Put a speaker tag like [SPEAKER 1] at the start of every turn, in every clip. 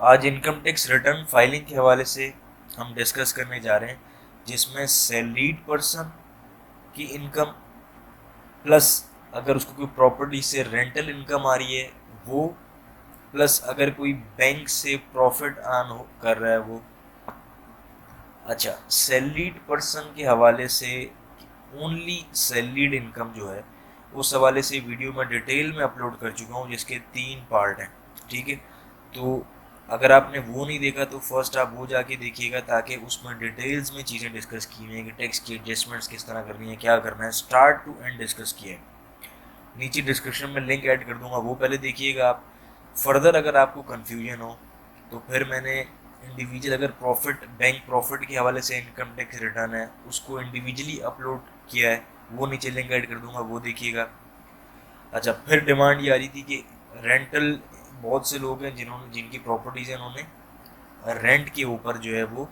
[SPEAKER 1] आज income tax return filing के हवाले से हम डिस्कस करने जा रहे हैं, जिसमें सैलरीड पर्सन की इनकम प्लस अगर उसको कोई प्रॉपर्टी से रेंटल इनकम आ रही है वो, प्लस अगर कोई बैंक से प्रॉफिट अर्न कर रहा है वो। अच्छा, सैलरीड पर्सन के हवाले से ओनली सैलरीड इनकम जो है उस हवाले से वीडियो में डिटेल में अपलोड कर चुका हूँ, जिसके 3 पार्ट हैं। ठीक है, तो अगर आपने वो नहीं देखा तो फर्स्ट आप वो जाके देखिएगा, ताकि उसमें डिटेल्स में चीज़ें डिस्कस की हुई हैं कि टैक्स की एडजस्टमेंट्स किस तरह करनी है, क्या करना है, स्टार्ट टू एंड डिस्कस किया है। नीचे डिस्क्रिप्शन में लिंक ऐड कर दूंगा, वो पहले देखिएगा आप। फर्दर अगर आपको कन्फ्यूजन हो तो फिर मैंने इंडिविजुअल अगर प्रॉफिट, बैंक प्रॉफिट के हवाले से इनकम टैक्स रिटर्न है उसको इंडिविजुअली अपलोड किया है, वो नीचे लिंक ऐड कर दूंगा, वो देखिएगा। अच्छा, फिर डिमांड ये आ रही थी कि रेंटल, बहुत से लोग हैं जिनकी प्रॉपर्टीज़ हैं, उन्होंने रेंट के ऊपर जो है वो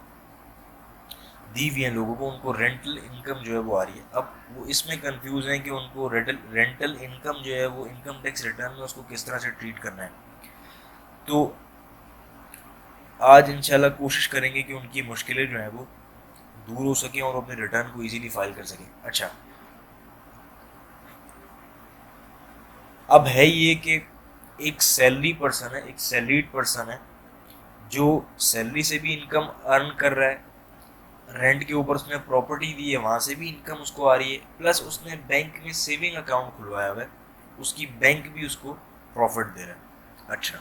[SPEAKER 1] दी हुई हैं लोगों को, उनको रेंटल इनकम जो है वो आ रही है। अब वो इसमें कंफ्यूज हैं कि उनको रेंटल इनकम जो है वो इनकम टैक्स रिटर्न में उसको किस तरह से ट्रीट करना है। तो आज इंशाल्लाह कोशिश करेंगे कि उनकी मुश्किलें जो हैं वो दूर हो सकें और अपने रिटर्न को इजीली फाइल कर सकें। अच्छा, अब है ये कि एक सैलरी पर्सन है, एक सैलरीड पर्सन है जो सैलरी से भी इनकम अर्न कर रहा है, रेंट के ऊपर उसने प्रॉपर्टी दी है वहाँ से भी इनकम उसको आ रही है, प्लस उसने बैंक में सेविंग अकाउंट खुलवाया हुआ है, उसकी बैंक भी उसको प्रॉफिट दे रहा है। अच्छा,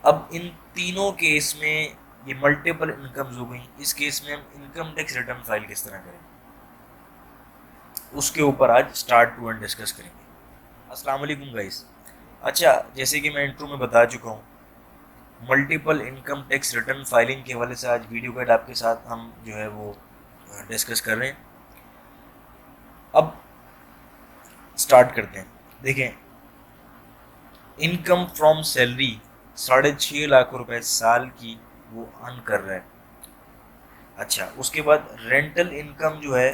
[SPEAKER 1] अब इन तीनों केस में ये मल्टीपल इनकम्स हो गई, इस केस में हम इनकम टैक्स रिटर्न फाइल किस तरह करें उसके ऊपर आज स्टार्ट टू एंड डिस्कस करेंगे। अस्सलाम वालेकुम गाइस। अच्छा, जैसे कि मैं इंट्रो में बता चुका हूँ, multiple income tax return filing के हवाले से आज वीडियो गाइड आपके साथ हम जो है वो डिस्कस कर रहे हैं। अब स्टार्ट करते हैं। देखें, इनकम फ्रॉम सैलरी 6.5 लाख रुपए साल की वो अर्न कर रहा है। अच्छा, उसके बाद रेंटल इनकम जो है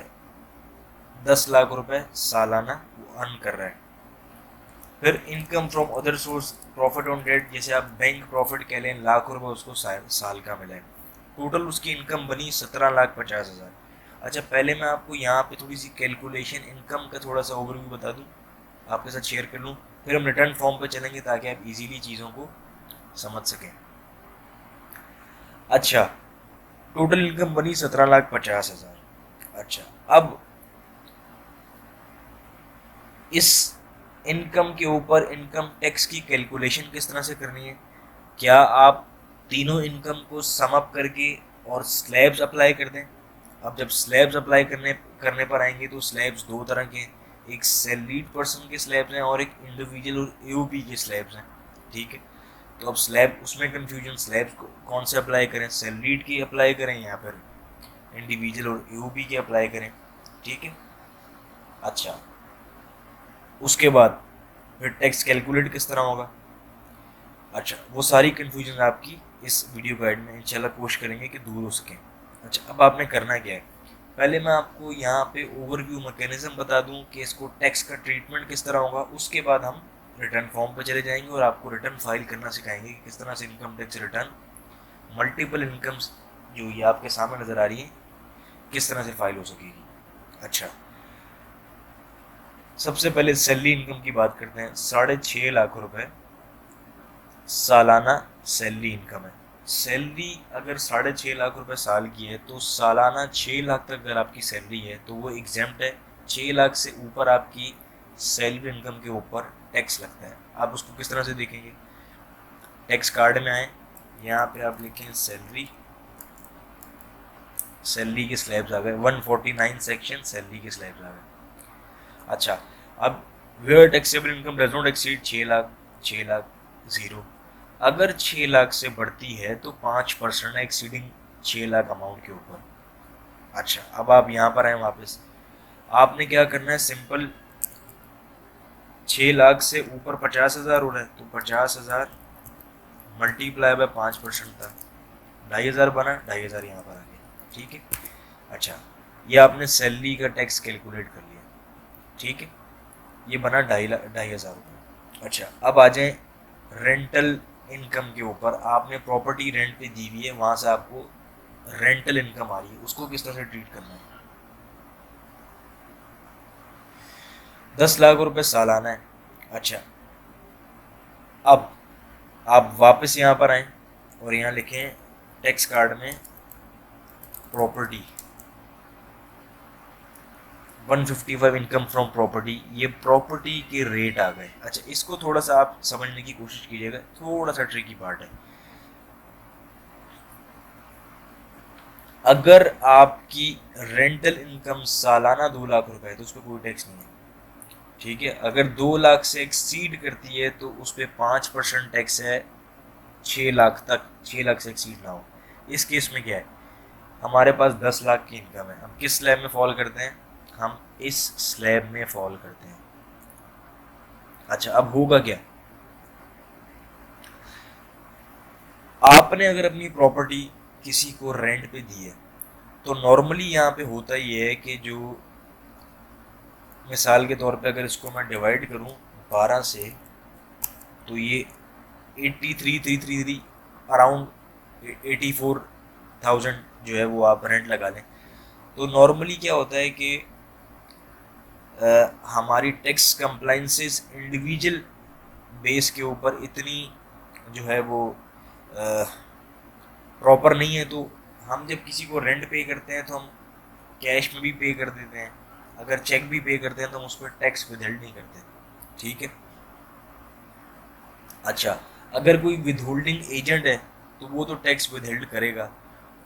[SPEAKER 1] 10 लाख रुपए सालाना वो अर्न कर रहा है। फिर income from other source, profit on debt, जैसे आप बैंक प्रॉफिट कह लें, लाख रुपए उसको साल का मिला है। टोटल उसकी इनकम बनी 17,50,000। अच्छा, पहले मैं आपको यहाँ पे थोड़ी सी कैलकुलेशन इनकम का थोड़ा सा ओवरव्यू बता दूँ, आपके साथ शेयर कर लूँ, फिर हम रिटर्न फॉर्म पे चलेंगे ताकि आप इजीली चीज़ों को समझ सकें। अच्छा, टोटल इनकम बनी 17,50,000। अच्छा, अब इस इनकम के ऊपर इनकम टैक्स की कैलकुलेशन किस तरह से करनी है? क्या आप तीनों इनकम को सम अप करके और स्लैब्स अप्लाई कर दें? अब जब स्लैब्स अप्लाई करने करने पर आएंगे तो स्लैब्स दो तरह के हैं, एक सैलरीड पर्सन के स्लैब्स हैं और एक इंडिविजुअल और यूपी के स्लैब्स हैं। ठीक है, तो अब स्लैब, उसमें कंफ्यूजन, स्लैब्स को कौन से अप्लाई करें, सैलरीड की अप्लाई करें या फिर इंडिविजुअल और यूपी के अप्लाई करें। ठीक है, अच्छा, उसके बाद फिर टैक्स कैलकुलेट किस तरह होगा। अच्छा, वो सारी कन्फ्यूजन आपकी इस वीडियो गाइड में इंशाल्लाह कोशिश करेंगे कि दूर हो सकें। अच्छा, अब आपने करना क्या है, पहले मैं आपको यहाँ पे ओवरव्यू मैकेनिज्म बता दूँ कि इसको टैक्स का ट्रीटमेंट किस तरह होगा, उसके बाद हम रिटर्न फॉर्म पर चले जाएंगे और आपको रिटर्न फाइल करना सिखाएंगे कि किस तरह से income tax return multiple incomes जो ये आपके सामने नज़र आ रही है किस तरह से फाइल हो सकेगी। अच्छा, सबसे पहले सैलरी इनकम की बात करते हैं। 6.5 लाख रुपए सालाना सैलरी इनकम है। सैलरी अगर 6.5 लाख रुपए साल की है तो सालाना 6 लाख तक अगर आपकी सैलरी है तो वो एग्जेम्प्ट है। 6 लाख से ऊपर आपकी सैलरी इनकम के ऊपर टैक्स लगता है। आप उसको किस तरह से देखेंगे, टैक्स कार्ड में आए, यहाँ पे आप लिखें सैलरी, सैलरी के स्लैब्स आ गए, 149 सेक्शन सैलरी के स्लैब्स आ गए। अच्छा, अब where taxable income does not exceed 6 lakh, 6 lakh, zero. अगर 6 लाख से बढ़ती है तो 5% है एक्सीडिंग 6 लाख अमाउंट के ऊपर। अच्छा, अब आप यहाँ पर आए वापस, आपने क्या करना है, सिंपल 6 लाख से ऊपर 50,000 हो रहा है तो 50,000 मल्टीप्लाई बाय 5% था, 2,500 बना, 2,500 यहाँ पर आ गया। ठीक है, अच्छा, ये आपने सैलरी का टैक्स कैलकुलेट कर लिया। ठीक है, ये बना 2,500 रुपये। अच्छा, अब आ जाए रेंटल इनकम के ऊपर आपने प्रॉपर्टी रेंट पे दी हुई है, वहां से आपको रेंटल इनकम आ रही है, उसको किस तरह से ट्रीट करना है। 10 लाख रुपए सालाना है। अच्छा, अब आप वापस यहाँ पर आए और यहाँ लिखें टैक्स कार्ड में प्रॉपर्टी 155 इनकम फ्रॉम प्रॉपर्टी, ये प्रॉपर्टी के रेट आ गए। अच्छा, इसको थोड़ा सा आप समझने की कोशिश कीजिएगा, थोड़ा सा ट्रिकी पार्ट है। अगर आपकी रेंटल इनकम सालाना 2 लाख रुपए है तो उस पर कोई टैक्स नहीं है, ठीक है। अगर 2 लाख से एक्सीड करती है तो उस पर 5% टैक्स है, 6 लाख तक, 6 लाख से एक्सीड ना हो। इस केस में क्या है, हमारे पास 10 लाख की इनकम है, हम किस स्लैब में फॉल करते हैं, हम इस स्लैब में फॉल करते हैं। अच्छा, अब होगा क्या, आपने अगर अपनी प्रॉपर्टी किसी को रेंट पे दी है तो नॉर्मली यहाँ पे होता ये है कि जो, मिसाल के तौर पे अगर इसको मैं डिवाइड करूँ 12 से, तो ये 83,333 अराउंड 84,000 जो है वो आप रेंट लगा लें। तो नॉर्मली क्या होता है कि हमारी टैक्स कंप्लाइंसेस इंडिविजुअल बेस के ऊपर इतनी जो है वो प्रॉपर नहीं है, तो हम जब किसी को रेंट पे करते हैं तो हम कैश में भी पे कर देते हैं, अगर चेक भी पे करते हैं तो हम उस पर टैक्स विदहोल्ड नहीं करते, ठीक है। अच्छा, अगर कोई विदहोल्डिंग एजेंट है तो वो तो टैक्स विदहोल्ड करेगा,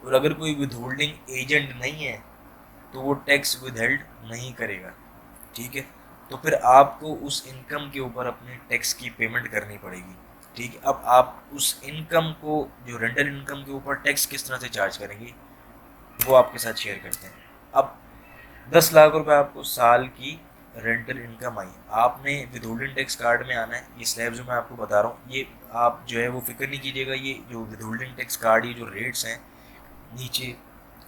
[SPEAKER 1] और अगर कोई विदहोल्डिंग एजेंट नहीं है तो वो टैक्स विदहोल्ड नहीं करेगा, ठीक है। तो फिर आपको उस इनकम के ऊपर अपने टैक्स की पेमेंट करनी पड़ेगी, ठीक है। अब आप उस इनकम को, जो रेंटल इनकम के ऊपर टैक्स किस तरह से चार्ज करेंगे, वो आपके साथ शेयर करते हैं। अब 10 लाख रुपए आपको साल की रेंटल इनकम आई, आपने विदहोल्डिंग टैक्स कार्ड में आना है। ये स्लैब जो मैं आपको बता रहा हूँ, ये आप जो है वो फिक्र नहीं कीजिएगा, ये जो विदहोल्डिंग टैक्स कार्ड, ये जो रेट्स हैं, नीचे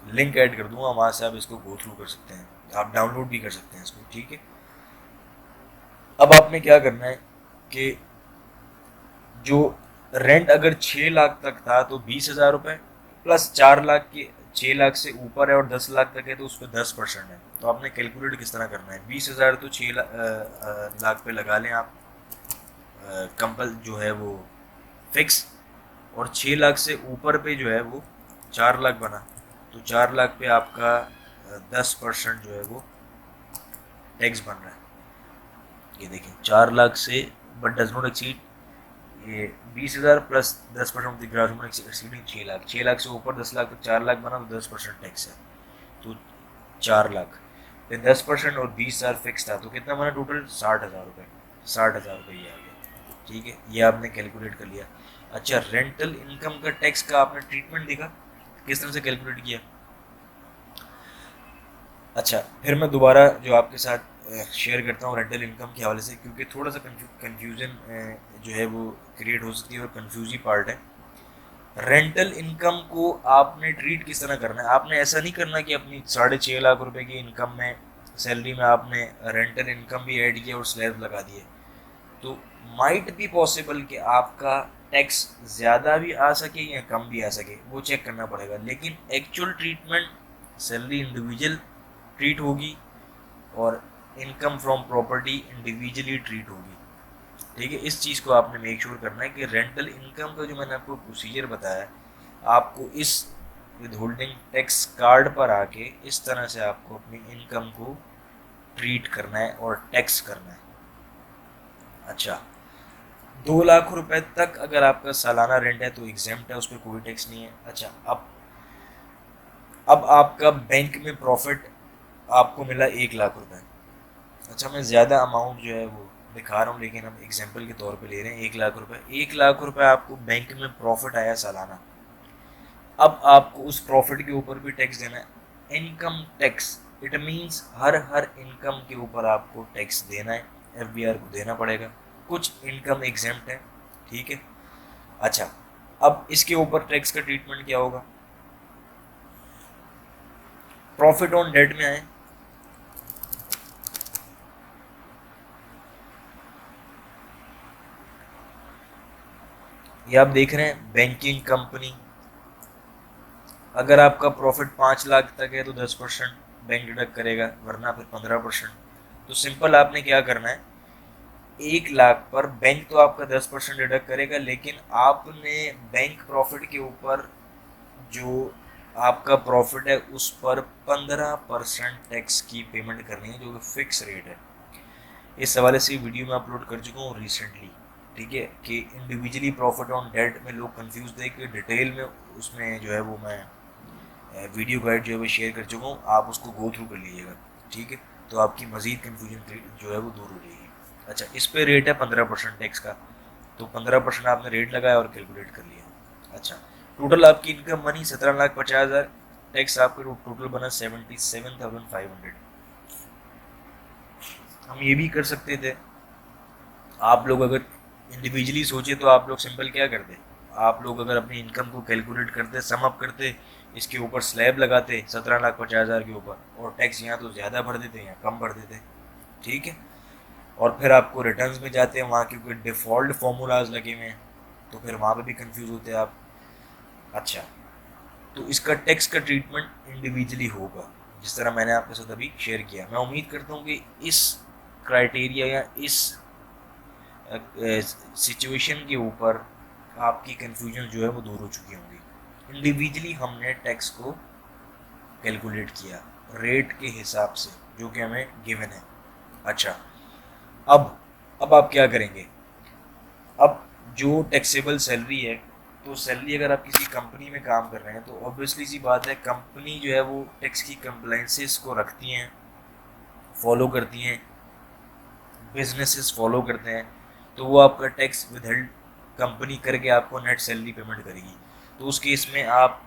[SPEAKER 1] लिंक ऐड कर दूंगा, वहाँ से आप इसको गो थ्रू कर सकते हैं, आप डाउनलोड भी कर सकते हैं इसको, ठीक है। अब आपने क्या करना है कि जो रेंट अगर 6 लाख तक था तो 20,000 रुपये प्लस 4 लाख की, 6 लाख से ऊपर है और 10 लाख तक है तो उस पर 10% है। तो आपने कैलकुलेट किस तरह करना है, 20,000 तो 6 लाख पे लगा लें आप, कंपल जो है वो फिक्स, और 6 लाख से ऊपर पे जो है वो 4 लाख बना, तो 4 लाख पे आपका 10% जो है वो टैक्स बन रहा है। ये देखिए, 4 लाख से बट डज नॉट एक्सीड, ये 20,000 plus 10% of the gross exceeding 6 lakh, 6 lakh से ऊपर 10 लाख तक 4 लाख बना तो 10% टैक्स है, तो 4 लाख, फिर 10% और 20,000 फिक्स था, तो कितना बना टोटल, 60,000 रुपये, 60,000 रुपये ये आ गया, ठीक है। ये आपने कैलकुलेट कर लिया। अच्छा, रेंटल इनकम का टैक्स का आपने ट्रीटमेंट देखा किस तरह से कैलकुलेट किया। अच्छा, फिर मैं दोबारा जो आपके साथ शेयर करता हूँ रेंटल इनकम के हवाले से, क्योंकि थोड़ा सा कन्फ्यूजन जो है वो क्रिएट हो सकती है और कन्फ्यूज ही पार्ट है। रेंटल इनकम को आपने ट्रीट किस तरह करना है, आपने ऐसा नहीं करना कि अपनी 6.5 लाख रुपए की इनकम में, सैलरी में आपने रेंटल इनकम भी ऐड किया और स्लैब लगा दिए। तो माइट भी पॉसिबल कि आपका टैक्स ज़्यादा भी आ सके या कम भी आ सके, वो चेक करना पड़ेगा, लेकिन actual treatment salary individual treat होगी और income from property individually treat होगी, ठीक है। इस चीज़ को आपने मेक श्योर करना है कि रेंटल इनकम का जो मैंने आपको प्रोसीजर बताया, आपको इस विदहोल्डिंग टैक्स कार्ड पर आके इस तरह से आपको अपनी इनकम को ट्रीट करना है और टैक्स करना है। अच्छा, 2 लाख रुपए तक अगर आपका सालाना रेंट है तो एग्जेम्प्ट है, उस पर कोई टैक्स नहीं है। अच्छा, अब आपका बैंक में प्रॉफिट आपको मिला 1 लाख रुपए। अच्छा, मैं ज़्यादा अमाउंट जो है वो दिखा रहा हूँ, लेकिन हम एग्जांपल के तौर पे ले रहे हैं 1 लाख रुपए। 1 लाख रुपए आपको बैंक में प्रॉफिट आया सालाना, अब आपको उस प्रॉफिट के ऊपर भी टैक्स देना है, income tax. It means her income के ऊपर आपको टैक्स देना है, FBR को देना पड़ेगा। कुछ इनकम एग्जेम्प्ट है, ठीक है। अच्छा, अब इसके ऊपर टैक्स का ट्रीटमेंट क्या होगा, प्रॉफिट ऑन डेट में आए, ये आप देख रहे हैं बैंकिंग कंपनी, अगर आपका प्रॉफिट 5 लाख तक है तो 10% बैंक डिडक्ट करेगा, वरना फिर 15%। तो सिंपल आपने क्या करना है, 1 लाख पर बैंक तो आपका 10% डिडक्ट करेगा, लेकिन आपने बैंक प्रॉफिट के ऊपर जो आपका प्रॉफिट है उस पर 15% टैक्स की पेमेंट करनी है, जो कि फिक्स रेट है। इस हवाले से वीडियो में अपलोड कर चुका हूँ रिसेंटली, ठीक है, कि इंडिविजुअली प्रॉफिट ऑन डेट में लोग कंफ्यूज थे, कि डिटेल में उसमें जो है वो मैं वीडियो गाइड जो है वो शेयर कर चुका हूँ, आप उसको गो थ्रू कर लीजिएगा, ठीक है, तो आपकी मजीद कन्फ्यूजन जो है वो दूर हो जाएगी। अच्छा, इस पे रेट है 15% टैक्स का, तो 15% आपने रेट लगाया और कैलकुलेट कर लिया। अच्छा, टोटल आपकी इनकम बनी 17,50,000, टैक्स आपका टोटल बना 77,500। हम ये भी कर सकते थे, आप लोग अगर इंडिविजुअली सोचे तो आप लोग सिंपल क्या करते, आप लोग अगर अपनी इनकम को कैलकुलेट करते, सम अप करते, इसके ऊपर स्लैब लगाते 17,50,000 के ऊपर, और टैक्स यहाँ तो ज़्यादा भर देते यहाँ कम भर देते, ठीक है। और फिर आपको रिटर्न्स में जाते हैं, वहाँ क्योंकि डिफ़ॉल्ट फार्मूलाज लगे हुए हैं, तो फिर वहाँ पे भी कंफ्यूज होते हैं आप। अच्छा, तो इसका टैक्स का ट्रीटमेंट इंडिविजुअली होगा, जिस तरह मैंने आपके साथ अभी शेयर किया। मैं उम्मीद करता हूँ कि इस क्राइटेरिया या इस सिचुएशन के ऊपर आपकी कंफ्यूजन जो है वो दूर हो चुकी होंगी। इंडिविजुअली हमने टैक्स को कैलकुलेट किया रेट के हिसाब से जो कि हमें गिवन है। अच्छा, अब आप क्या करेंगे, अब जो टैक्सेबल सैलरी है, तो सैलरी अगर आप किसी कंपनी में काम कर रहे हैं तो ऑब्वियसली सी बात है, कंपनी जो है वो टैक्स की कंप्लाइंसेस को रखती हैं, फॉलो करती हैं, बिजनेसेस फॉलो करते हैं, तो वो आपका टैक्स विदहेल्ड कंपनी करके आपको नेट सैलरी पेमेंट करेगी। तो उस केस में आप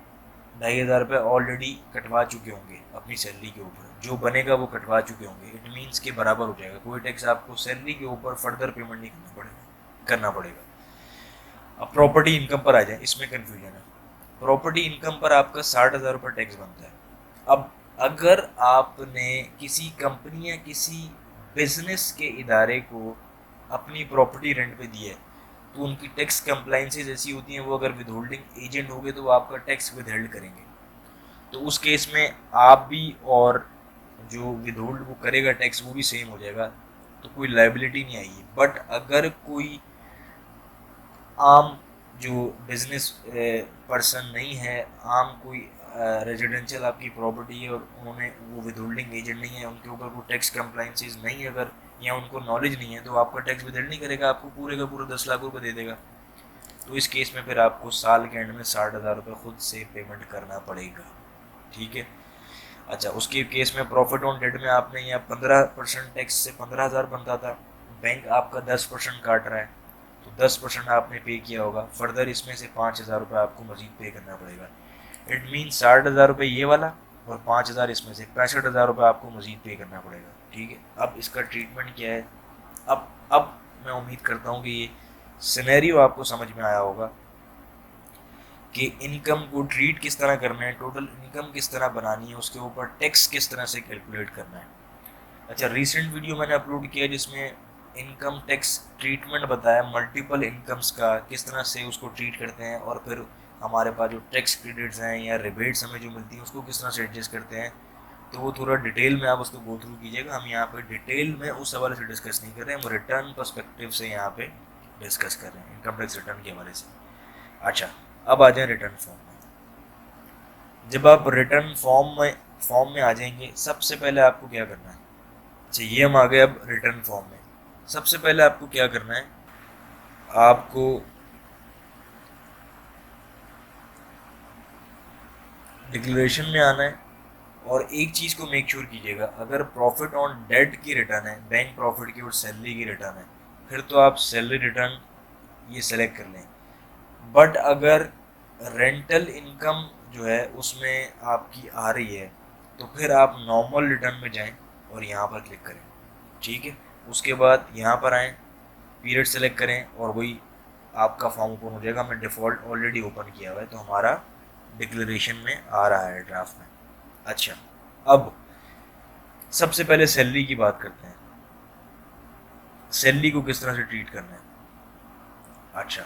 [SPEAKER 1] 2,500 रुपये ऑलरेडी कटवा चुके होंगे अपनी सैलरी के ऊपर, जो बनेगा वो कटवा चुके होंगे, इट मीन्स के बराबर हो जाएगा, कोई टैक्स आपको सैलरी के ऊपर फर्दर पेमेंट नहीं करना पड़ेगा। अब प्रॉपर्टी इनकम पर आ जाए, इसमें कन्फ्यूजन है। प्रॉपर्टी इनकम पर आपका 60,000 रुपये टैक्स बनता है। अब अगर आपने किसी कंपनी या किसी बिजनेस के इदारे को अपनी प्रॉपर्टी रेंट पे दी है, तो उनकी टैक्स कंप्लाइंसेज ऐसी होती हैं, वो अगर विद होल्डिंग एजेंट हो गए तो वो आपका टैक्स विद हेल्ड करेंगे। तो उस केस में आप भी और जो विद होल्ड वो करेगा टैक्स वो भी सेम हो जाएगा, तो कोई लाइबिलिटी नहीं आएगी। बट अगर कोई आम जो बिजनेस पर्सन नहीं है, आम कोई रेजिडेंशियल आपकी प्रॉपर्टी है और उन्होंने वो विद होल्डिंग एजेंट नहीं है, उनके ऊपर कोई टैक्स कंप्लाइंसेस नहीं है अगर, या उनको नॉलेज नहीं है, तो आपका टैक्स विद नहीं करेगा, आपको पूरे का पूरा 10 लाख रुपये दे देगा। तो इस केस में फिर आपको साल के एंड में 60,000 रुपये खुद से पेमेंट करना पड़ेगा, ठीक है। अच्छा, उसके केस में प्रॉफिट ऑन डेट में आपने यहाँ 15% टैक्स से 15,000 बनता था, बैंक आपका 10% काट रहा है, तो 10% आपने पे किया होगा, फर्दर इसमें से 5,000 रुपये आपको मजीद पे करना पड़ेगा। इट मीन 60,000 रुपये ये वाला और 5,000 इसमें से 65,000 रुपये आपको मजीद पे करना पड़ेगा, ठीक है। अब इसका ट्रीटमेंट क्या है, अब मैं उम्मीद करता हूँ कि ये सिनेरियो आपको समझ में आया होगा कि इनकम को ट्रीट किस तरह करना है, टोटल इनकम किस तरह बनानी है, उसके ऊपर टैक्स किस तरह से कैलकुलेट करना है। अच्छा, रिसेंट वीडियो मैंने अपलोड किया जिसमें इनकम टैक्स ट्रीटमेंट बताया, मल्टीपल इनकम्स का किस तरह से उसको ट्रीट करते हैं, और फिर हमारे पास जो टैक्स क्रेडिट्स हैं या रिबेट्स हमें जो मिलती हैं उसको किस तरह से एडजस्ट करते हैं। तो वो थोड़ा डिटेल में आप उसको गो थ्रू कीजिएगा, हम यहाँ पे डिटेल में उस हवाले से डिस्कस नहीं कर रहे हैं, हम रिटर्न पर्सपेक्टिव से यहाँ पे डिस्कस कर रहे हैं इनकम टैक्स रिटर्न के हवाले से। अच्छा, अब आ जाए रिटर्न फॉर्म में। जब आप रिटर्न फॉर्म में आ जाएंगे, सबसे पहले आपको क्या करना है, अच्छा ये हम आ गए अब रिटर्न फॉर्म में। सबसे पहले आपको क्या करना है, आपको डिक्लेरेशन में आना है, और एक चीज़ को मेक श्योर कीजिएगा, अगर प्रॉफिट ऑन डेट की रिटर्न है, बैंक प्रॉफिट की और सैलरी की रिटर्न है, फिर तो आप सैलरी रिटर्न ये सेलेक्ट कर लें। बट अगर रेंटल इनकम जो है उसमें आपकी आ रही है, तो फिर आप नॉर्मल रिटर्न में जाएं और यहाँ पर क्लिक करें, ठीक है। उसके बाद यहाँ पर आएँ, पीरियड सेलेक्ट करें, और वही आपका फॉर्म ओपन हो जाएगा। मैं डिफ़ॉल्ट ऑलरेडी ओपन किया हुआ है, तो हमारा डिक्लेरेशन में आ रहा है ड्राफ्ट में। अच्छा, अब सबसे पहले सैलरी की बात करते हैं, सैलरी को किस तरह से ट्रीट करना है। अच्छा,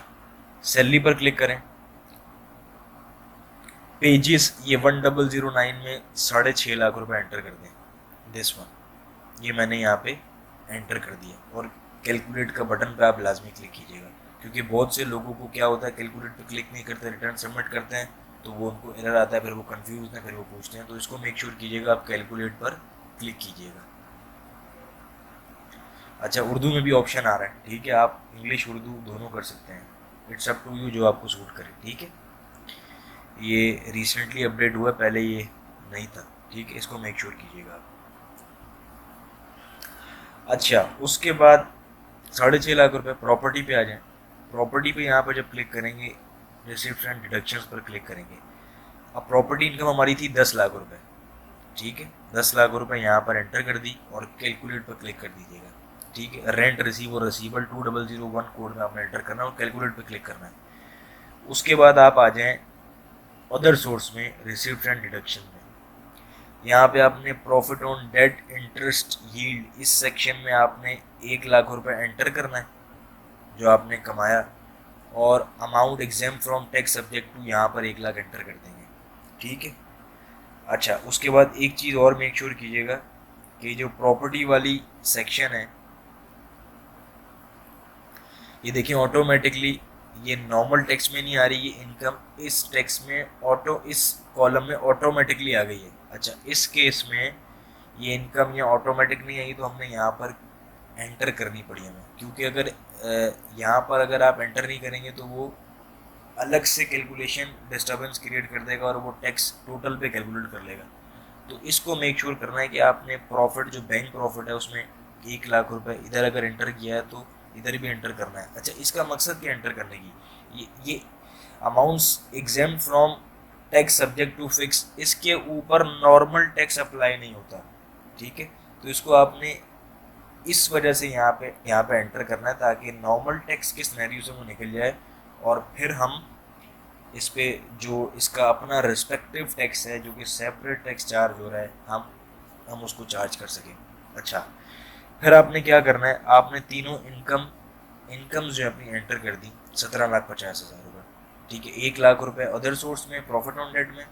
[SPEAKER 1] सैलरी पर क्लिक करें, पेजेस ये 1009 में 6.5 लाख रुपए एंटर कर दें, दिस वन ये मैंने यहाँ पे एंटर कर दिया, और कैलकुलेट का बटन पे आप लाजमी क्लिक कीजिएगा, क्योंकि बहुत से लोगों को क्या होता है कैलकुलेट पे क्लिक नहीं करते, रिटर्न सबमिट करते हैं तो वो उनको एरर आता है, फिर वो कंफ्यूज है, फिर वो पूछते हैं। तो इसको मेक श्योर कीजिएगा आप कैलकुलेट पर क्लिक कीजिएगा। अच्छा, उर्दू में भी ऑप्शन आ रहा है, ठीक है, आप इंग्लिश उर्दू दोनों कर सकते हैं, इट्स अप टू यू, जो आपको सूट करे, ठीक है। ये रिसेंटली अपडेट हुआ, पहले ये नहीं था, ठीक है, इसको मेक श्योर कीजिएगा आप। अच्छा, उसके बाद 6.5 लाख रुपए प्रॉपर्टी पे आ जाए। प्रॉपर्टी पे यहाँ पर जब क्लिक करेंगे, रिसिप्ट एंड डिडक्शंस पर क्लिक करेंगे। अब प्रॉपर्टी इनकम हमारी थी 10 लाख रुपए, ठीक है, 10 लाख रुपए यहाँ पर एंटर कर दी और कैलकुलेट पर क्लिक कर दीजिएगा, ठीक है। रेंट रिसीव और रिसीबल 2001 कोड में आपने एंटर करना है और कैलकुलेट पर क्लिक करना है। उसके बाद आप आ जाएँ अदर सोर्स में, रिसिप्ट एंड डिडक्शन में। यहाँ पे आपने profit on debt interest yield, इस सेक्शन में आपने 1 लाख रुपए एंटर करना है जो आपने कमाया, और amount exempt from tax subject to, यहाँ पर 1 लाख एंटर कर देंगे, ठीक है। अच्छा, उसके बाद एक चीज़ और मेक श्योर कीजिएगा कि जो प्रॉपर्टी वाली सेक्शन है, ये देखिए ऑटोमेटिकली ये नॉर्मल टैक्स में नहीं आ रही, ये इनकम इस टैक्स में इस कॉलम में ऑटोमेटिकली आ गई है। अच्छा, इस केस में ये इनकम यहाँ ऑटोमेटिक नहीं आई, तो हमने यहाँ पर एंटर करनी पड़ी हमें, क्योंकि अगर यहाँ पर अगर आप एंटर नहीं करेंगे तो वो अलग से कैलकुलेशन डिस्टर्बेंस क्रिएट कर देगा और वो टैक्स टोटल पे कैलकुलेट कर लेगा। तो इसको मेक श्योर करना है कि आपने प्रॉफिट, जो बैंक प्रॉफिट है उसमें 1 लाख रुपए इधर अगर एंटर किया है तो इधर भी एंटर करना है। अच्छा, इसका मकसद क्या एंटर करने की, ये amounts exempt from tax subject to fix, इसके ऊपर नॉर्मल टैक्स अप्लाई नहीं होता, ठीक है। तो इसको आपने इस वजह से यहाँ पे एंटर करना है, ताकि नॉर्मल टैक्स के सिनेरियो से वो निकल जाए और फिर हम इस पे जो इसका अपना रिस्पेक्टिव टैक्स है, जो कि सेपरेट टैक्स चार्ज हो रहा है, हम उसको चार्ज कर सकें। अच्छा, फिर आपने क्या करना है, आपने तीनों इनकम्स जो अपनी एंटर कर दी, 17,50,000 रुपये, ठीक है। 1 लाख रुपए अदर सोर्स में प्रॉफिट ऑन डेट में,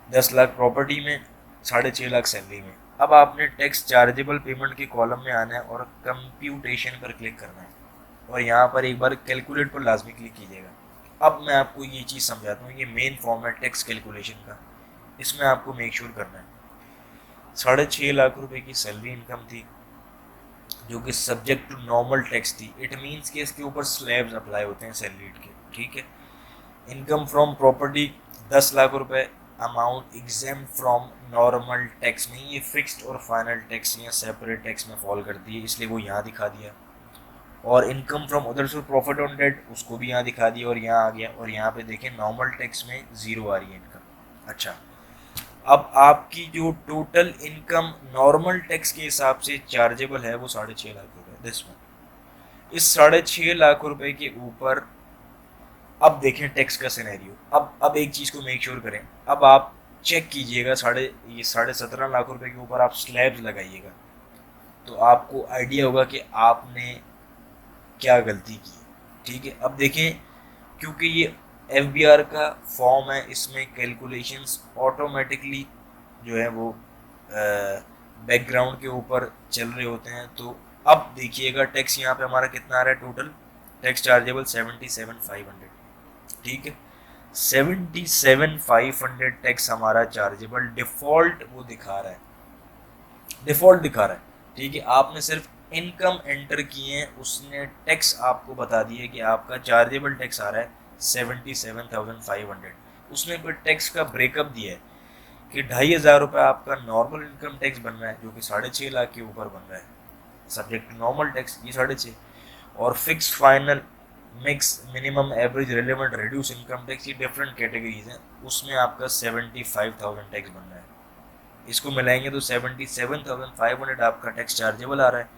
[SPEAKER 1] 10 लाख प्रॉपर्टी में, 6.5 लाख सैलरी में। अब आपने टैक्स चार्जेबल पेमेंट के कॉलम में आना है और कंप्यूटेशन पर क्लिक करना है, और यहाँ पर एक बार कैलकुलेट पर लाजमी क्लिक कीजिएगा। अब मैं आपको ये चीज़ समझाता हूँ, ये मेन फॉर्म है टैक्स कैलकुलेशन का, इसमें आपको मेक श्योर करना है 6.5 लाख रुपए की सैलरी इनकम थी, जो कि सब्जेक्ट टू नॉर्मल टैक्स थी। इट मीन्स कि इसके ऊपर स्लैब्स अप्लाई होते हैं सैलरीड के, ठीक है। इनकम फ्रॉम प्रॉपर्टी 10 लाख रुपए, amount exempt from normal tax नहीं, ये फिक्स्ड और फाइनल टैक्स या सेपरेट टैक्स में फॉल करती है, इसलिए वो यहाँ दिखा दिया। और income from other source profit on debt, उसको भी यहाँ दिखा दिया और यहाँ आ गया, और यहाँ पे देखें नॉर्मल टैक्स में 0 आ रही है इनकम। अच्छा, अब आपकी जो टोटल इनकम नॉर्मल टैक्स के हिसाब से चार्जेबल है वो 6.5 लाख रुपए, दिस वन। इस 6.5 लाख रुपए के ऊपर अब देखें टैक्स का सिनेरियो। अब एक चीज़ को मेक श्योर करें, अब आप चेक कीजिएगा, 17.5 लाख रुपए के ऊपर आप स्लैब्स लगाइएगा, तो आपको आइडिया होगा कि आपने क्या गलती की, ठीक है। अब देखें, क्योंकि ये FBR का फॉर्म है, इसमें कैलकुलेशंस ऑटोमेटिकली जो है वो बैकग्राउंड के ऊपर चल रहे होते हैं। तो अब देखिएगा टैक्स यहाँ पे हमारा कितना आ रहा है, टोटल टैक्स चार्जेबल 77,500, ठीक है। 77,500 टैक्स हमारा चार्जेबल डिफ़ॉल्ट वो दिखा रहा है, डिफ़ॉल्ट दिखा रहा है, ठीक है। आपने सिर्फ इनकम एंटर किए हैं, उसने टैक्स आपको बता दिया कि आपका चार्जेबल टैक्स आ रहा है 77,500। उसने फिर टैक्स का ब्रेकअप दिया है कि 2,500 रुपये आपका नॉर्मल इनकम टैक्स बन रहा है, जो कि 6.5 लाख के ऊपर बन रहा है, सब्जेक्ट नॉर्मल टैक्स ये 6.5, और fix final mix minimum average relevant reduce income tax, ये डिफरेंट कैटेगरीज हैं, उसमें आपका 75,000 टैक्स बन रहा है। इसको मिलाएंगे तो 77,500 आपका टैक्स चार्जेबल आ रहा है,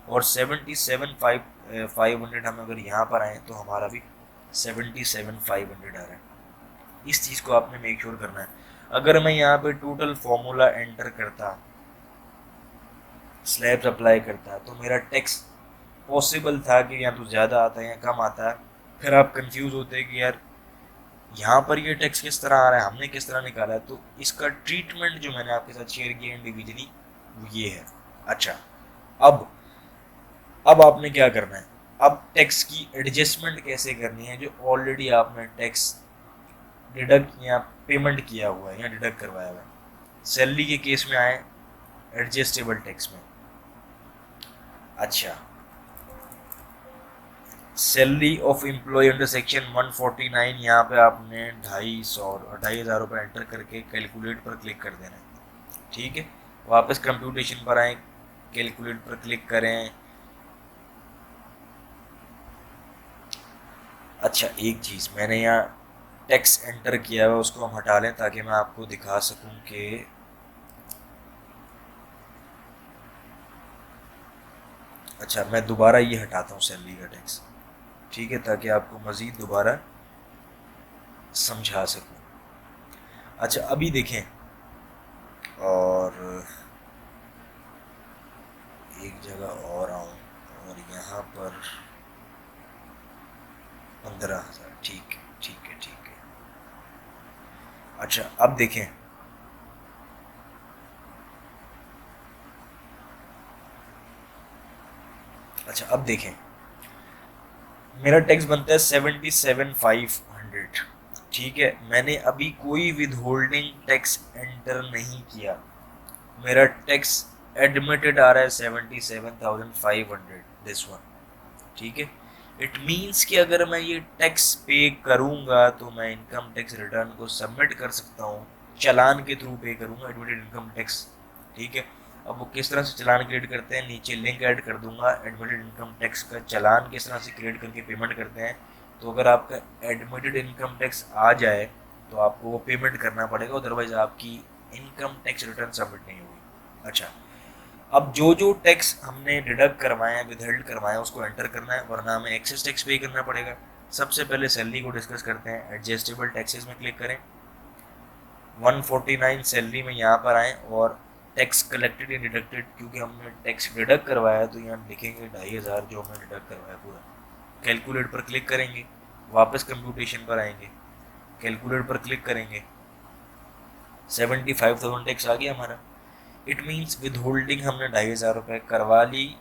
[SPEAKER 1] और 77,500 हम अगर यहाँ पर आए तो हमारा भी 77,500 आ रहा है। इस चीज़ को आपने मेक श्योर करना है। अगर मैं यहाँ पे टोटल फॉर्मूला एंटर करता, स्लैब्स अप्लाई करता, तो मेरा टैक्स पॉसिबल था कि या तो ज़्यादा आता है या कम आता है, फिर आप कंफ्यूज होते हैं कि यार यहाँ पर ये टैक्स किस तरह आ रहा है, हमने किस तरह निकाला है। तो इसका ट्रीटमेंट जो मैंने आपके साथ शेयर किया इंडिविजुअली वो ये है। अच्छा, अब आपने क्या करना है, अब टैक्स की एडजस्टमेंट कैसे करनी है। जो ऑलरेडी आपने टैक्स डिडक्ट या पेमेंट किया हुआ है या डिडक्ट करवाया हुआ है, सैलरी के केस में आए एडजस्टेबल टैक्स में। अच्छा, salary of employ under section 149, यहाँ पे आपने 2,500 रुपये एंटर करके कैलकुलेट पर क्लिक कर देना है। ठीक है, वापस कंप्यूटेशन पर आए, कैलकुलेट पर क्लिक करें। अच्छा, एक चीज़ मैंने यहाँ टैक्स एंटर किया हुआ उसको हम हटा लें ताकि मैं आपको दिखा सकूं कि अच्छा, मैं दोबारा ये हटाता हूँ सैलरी का टैक्स, ठीक है, ताकि आपको मज़ीद दोबारा समझा सकूं। अच्छा, अभी देखें, और एक जगह और आऊँ और यहाँ पर 15,000, ठीक है ठीक है ठीक है। अच्छा, अब देखें, अच्छा अब देखें, मेरा टैक्स बनता है 77,500। ठीक है, मैंने अभी कोई विद होल्डिंग टैक्स एंटर नहीं किया, मेरा टैक्स एडमिटेड आ रहा है 77,500 दिस वन। ठीक है, इट मीन्स कि अगर मैं ये टैक्स पे करूँगा तो मैं इनकम टैक्स रिटर्न को सबमिट कर सकता हूँ, चालान के थ्रू पे करूँगा एडमिटेड इनकम टैक्स। ठीक है, अब वो किस तरह से चालान क्रिएट करते हैं, नीचे लिंक ऐड कर दूंगा, एडमिटेड इनकम टैक्स का चालान किस तरह से क्रिएट करके पेमेंट करते हैं। तो अगर आपका एडमिटेड इनकम टैक्स आ जाए तो आपको वो पेमेंट करना पड़ेगा, अदरवाइज आपकी इनकम टैक्स रिटर्न सबमिट नहीं होगी। अच्छा, अब जो जो टैक्स हमने डिडक्ट करवाए हैं, विदहेल्ड करवाए हैं, उसको एंटर करना है, वरना हमें एक्सेस टैक्स पे करना पड़ेगा। सबसे पहले सैलरी को डिस्कस करते हैं, एडजस्टेबल टैक्सेस में क्लिक करें, 149 सैलरी में यहाँ पर आएँ और टैक्स कलेक्टेड या डिडक्टेड, क्योंकि हमने टैक्स डिडक्ट करवाया तो यहाँ लिखेंगे 2,500 जो हमने डिडक्ट करवाया पूरा। कैलकुलेट पर क्लिक करेंगे, वापस कंप्यूटेशन पर आएंगे, कैलकुलेट पर क्लिक करेंगे, 75,000 टैक्स आ गया हमारा। इट मीन्स विद होल्डिंग हमने 2,500 रुपये करवा ली,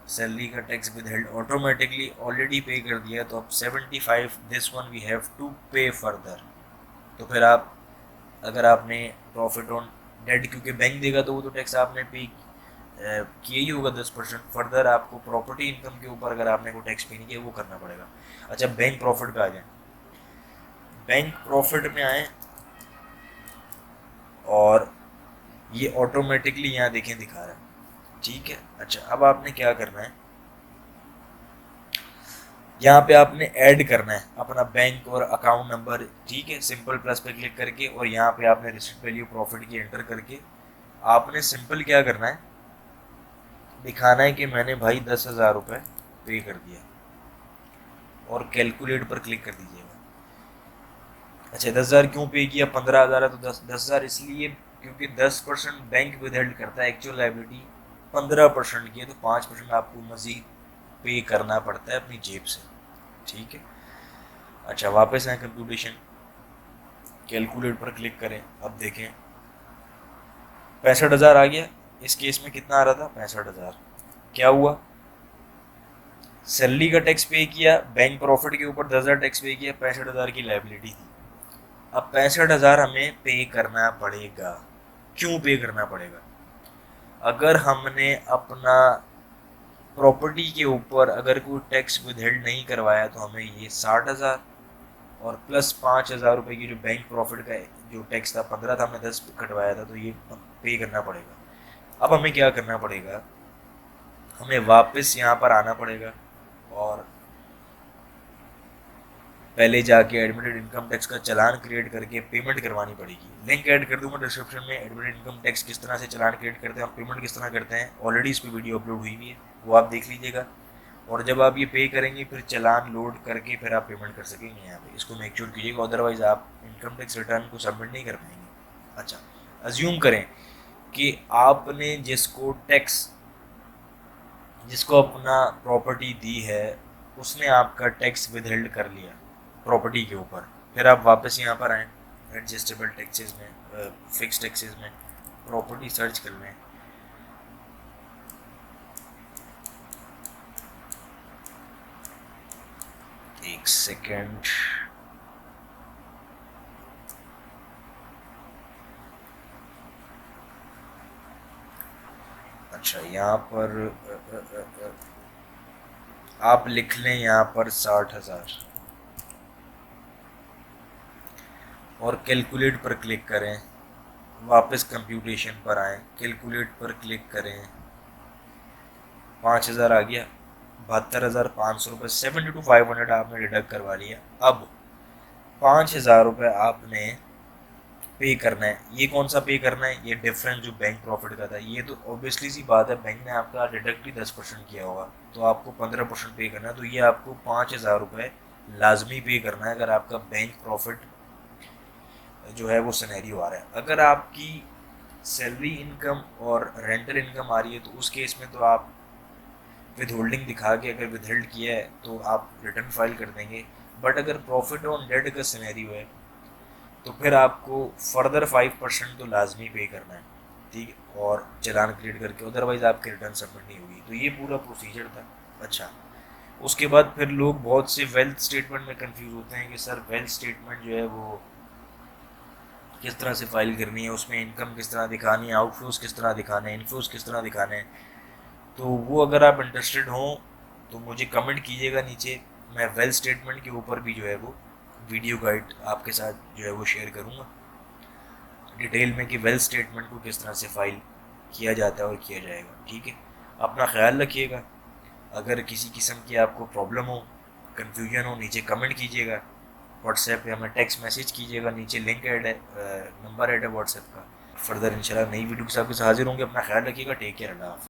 [SPEAKER 1] सैलरी का tax withheld automatically already pay कर दिया, तो अब 75 this one we have to pay further. तो फिर आप अगर आपने प्रॉफिट ऑन डेट, क्योंकि बैंक देगा तो वो तो टैक्स आपने पे किया ही होगा 10%, फर्दर आपको प्रॉपर्टी इनकम के ऊपर अगर आपने कोई टैक्स पे नहीं किया वो करना पड़ेगा। अच्छा, बैंक प्रॉफिट पे आ जाए, बैंक प्रॉफिट में आए और ये ऑटोमेटिकली यहाँ देखें दिखा रहा है। ठीक है, अच्छा अब आपने क्या करना है, यहाँ पे आपने ऐड करना है अपना बैंक और अकाउंट नंबर। ठीक है, सिंपल प्लस पे क्लिक करके और यहाँ पे आपने रिसिप्ट वैल्यू प्रॉफिट की एंटर करके आपने सिंपल क्या करना है, दिखाना है कि मैंने भाई 10,000 रुपये पे कर दिया और कैलकुलेट पर क्लिक कर दीजिएगा। अच्छा, 10,000 क्यों पे किया, 15,000 है तो 10,000 इसलिए क्योंकि 10% बैंक विदहेल्ड करता है, एक्चुअल लाइबिलिटी 15% की है, तो 5% आपको मजीद पे करना पड़ता है अपनी जेब से। ठीक है, अच्छा वापस आए कंप्यूटेशन, कैलकुलेट पर क्लिक करें, अब देखें 65,000 आ गया। इस केस में कितना आ रहा था, 65,000। क्या हुआ, सैलरी का टैक्स पे किया, बैंक प्रॉफिट के ऊपर 10,000 टैक्स पे किया, 65,000 की लाइबिलिटी थी। अब 65,000 हमें पे करना पड़ेगा। क्यों पे करना पड़ेगा, अगर हमने अपना प्रॉपर्टी के ऊपर अगर कोई टैक्स विदहेल्ड नहीं करवाया तो हमें ये 60,000 और प्लस 5,000 रुपये की जो बैंक प्रॉफिट का जो टैक्स था 15 था, हमने 10 कटवाया था, तो ये पे करना पड़ेगा। अब हमें क्या करना पड़ेगा, हमें वापस यहाँ पर आना पड़ेगा और पहले जाके एडमिटेड इनकम टैक्स का चालान क्रिएट करके पेमेंट करवानी पड़ेगी। लिंक ऐड कर दूंगा डिस्क्रिप्शन में, एडमिटेड इनकम टैक्स किस तरह से चालान क्रिएट करते हैं और पेमेंट किस तरह करते हैं, ऑलरेडी इस पर वीडियो अपलोड हुई हुई है, वो आप देख लीजिएगा। और जब आप ये पे करेंगे फिर चालान लोड करके फिर आप पेमेंट कर सकेंगे यहाँ पे, इसको मेक श्योर कीजिएगा, अदरवाइज आप इनकम टैक्स रिटर्न को सबमिट नहीं कर पाएंगे। अच्छा, अज्यूम करें कि आपने जिसको अपना प्रॉपर्टी दी है उसने आपका टैक्स विदहेल्ड कर लिया प्रॉपर्टी के ऊपर, फिर आप वापस यहाँ पर आएँ एडजस्टेबल टैक्सेस में, फिक्स टैक्सेस में प्रॉपर्टी सर्च कर लें। एक सेकेंड, अच्छा यहाँ पर आप लिख लें यहाँ पर 60,000 और कैलकुलेट पर क्लिक करें। वापस कंप्यूटेशन पर आए, कैलकुलेट पर क्लिक करें, 5,000 आ गया, 72,500 रुपये, 72,500 आपने डिडक्ट करवा लिया। अब 5,000 रुपये आपने पे करना है। ये कौन सा पे करना है? ये डिफरेंस जो बैंक प्रॉफिट का था। ये तो ऑब्वियसली सी बात है, बैंक ने आपका डिडक्ट ही 10% किया होगा, तो आपको 15% पे करना है। तो ये आपको 5,000 रुपये लाजमी पे करना है अगर आपका बैंक प्रॉफिट जो है वो सिनेरियो आ रहा है। अगर आपकी सैलरी इनकम और रेंटल इनकम आ रही है तो उस केस में तो आप विद होल्डिंग दिखा के, अगर विद हेल्ड किया है तो आप रिटर्न फाइल कर देंगे। बट अगर प्रॉफिट ऑन डेट का सिनेरियो है तो फिर आपको फर्दर 5% तो लाजमी पे करना है, ठीक है, और चलान क्रिएट करके, अदरवाइज आपकी रिटर्न सबमिट नहीं होगी। तो ये पूरा प्रोसीजर था। अच्छा, उसके बाद फिर लोग बहुत से वेल्थ स्टेटमेंट में कंफ्यूज होते हैं कि सर वेल्थ स्टेटमेंट जो है वो किस तरह से फाइल करनी है, उसमें इनकम किस तरह दिखानी है, आउटफ्लोज किस तरह दिखाने हैं, इनफ्लोज किस तरह दिखाने हैं। तो वो अगर आप इंटरेस्टेड हों तो मुझे कमेंट कीजिएगा नीचे, मैं वेल्थ स्टेटमेंट के ऊपर भी जो है वो वीडियो गाइड आपके साथ जो है वो शेयर करूँगा डिटेल में कि वेल्थ स्टेटमेंट को किस तरह से फाइल किया जाता है और किया जाएगा। ठीक है, अपना ख्याल रखिएगा। अगर किसी किस्म की आपको प्रॉब्लम हो, कन्फ्यूजन हो, नीचे कमेंट कीजिएगा, व्हाट्सएप पे हमें टेक्स्ट मैसेज कीजिएगा, नीचे लिंक ऐड है, नंबर ऐड है व्हाट्सएप का। फर्दर इंशाल्लाह नई वीडियो के साथ हाजिर होंगे। अपना ख्याल रखिएगा। टेक केयर, अल्लाह हाफ़िज़।